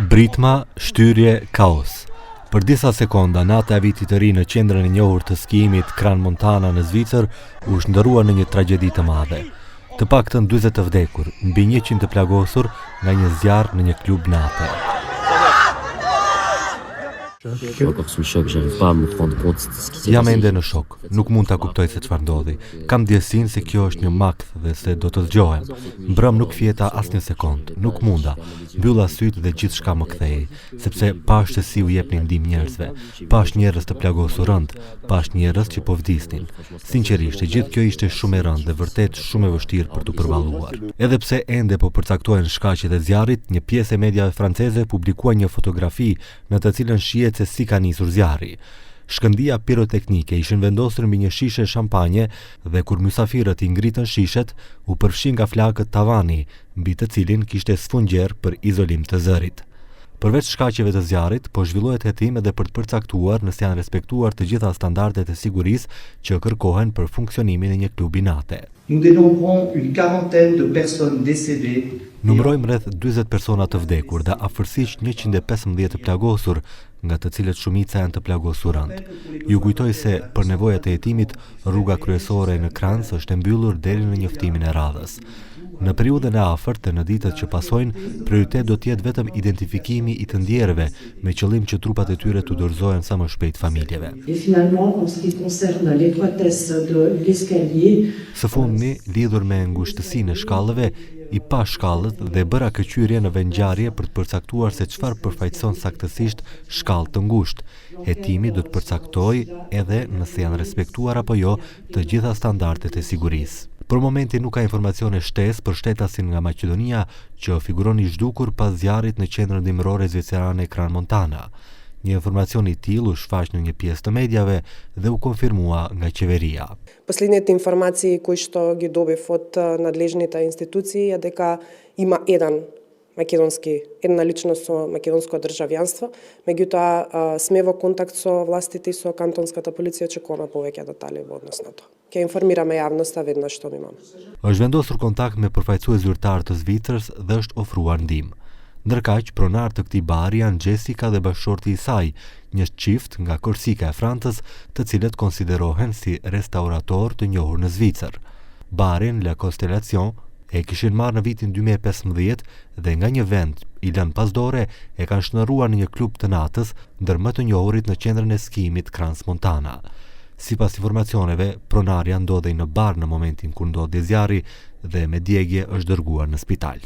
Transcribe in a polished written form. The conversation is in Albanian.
Britma, shtyrje, kaos. Për disa sekonda, nata e vitit të ri në qendrën e njohur të skijimit Crans-Montana në Zvicër u shndërrua në një tragjedi të madhe. Të paktën 40 të vdekur, mbi 100 të plagosur nga një zjarr në një klub nate. Jam ende në shok, nuk mund ta kuptoj se çfarë ndodhi. Kam ndjesinë se kjo është një makth dhe se do të dëgjohem. Mbrëm nuk fjeta as një sekond, nuk munda. Mbylla sytë dhe gjithçka më kthehej, sepse pash se si u jepnin ndihmë njerëzve. Pash njerëz të plagosur rënd, pash njerëz që po vdisnin. Sinqerisht, gjithë kjo ishte shumë e rëndë dhe vërtet shumë e vështirë për t'u përballuar. Edhe pse ende po përcaktohen shkaqet e zjarrit, një pjesë e mediave franceze publikua një fotografi në të cilën shihet se si ka nisur zjarri. Shkëndija piroteknike ishin vendosur mbi një shishe shampanje dhe kur mysafirët i ngritën shishet, u përfshin nga flakët tavani, mbi të cilin kishte sfungjer për izolim të zërit. Përveç shkaqeve të zjarrit, po zhvillohet hetim edhe për të përcaktuar nëse janë respektuar të gjitha standardet e sigurisë që kërkohen për funksionimin e një klubi nate. Numërojmë rreth 40 persona të vdekur dhe afërsisht 115 të plagosur, nga të cilët shumica janë të plagosur rënd. Ju kujtoj se për nevojat e hetimit, rruga kryesore në Crans është e mbyllur deri në njoftimin e radhës. Në periudhën e afërt dhe në ditët që pasojnë, prioritet do të jetë vetëm identifikimi i të ndjerëve, me qëllim që trupat e tyre të dorëzohen sa më shpejt familjeve. Së fundmi, lidhur me ngushtësinë e shkallëve, i pa shkallët dhe bëra këqyrje në vendngjarje për të përcaktuar se çfarë përfaqëson saktësisht shkallë të ngushtë. Hetimi do të përcaktojë edhe nëse janë respektuar apo jo të gjitha standardet e sigurisë. Për momentin nuk ka informacione shtesë për shtetasin nga Maqedonia që figuron i zhdukur pas zjarrit në qendrën dimërore zvicerane Crans-Montana. Një informacion i tillë u shfaq në një pjesë të медиave dhe u konfirmua nga qeveria. Последните информации кои што ги добив од надлежните институции е дека има една личност со македонско државјанство, меѓутоа сме во контакт со властите и со кантонската полиција чекуваме повеќе детали во однос на тоа. Ќе информираме јавноста веднаш што имаме. Është vendosur kontakt me përfaqësues zyrtar të Zvicrës dhe është ofruar ndihmë. Ndërkaq, pronar të këtij bari janë Jessica dhe bashkëshorti i saj, një çift nga Korsika e Francës, të cilët konsiderohen si restaurator të njohur në Zvicër. Barin La Constellation e kishin marrë në vitin 2015 dhe nga një vend i lënë pasdore e kanë shndërruar në një klub të natës, ndër më të njohurit në qendrën e skijimit Crans-Montana. Sipas informacioneve, pronarja ndodhej në bar në momentin kur ndodhi zjarri dhe me djegje është dërguar në spital.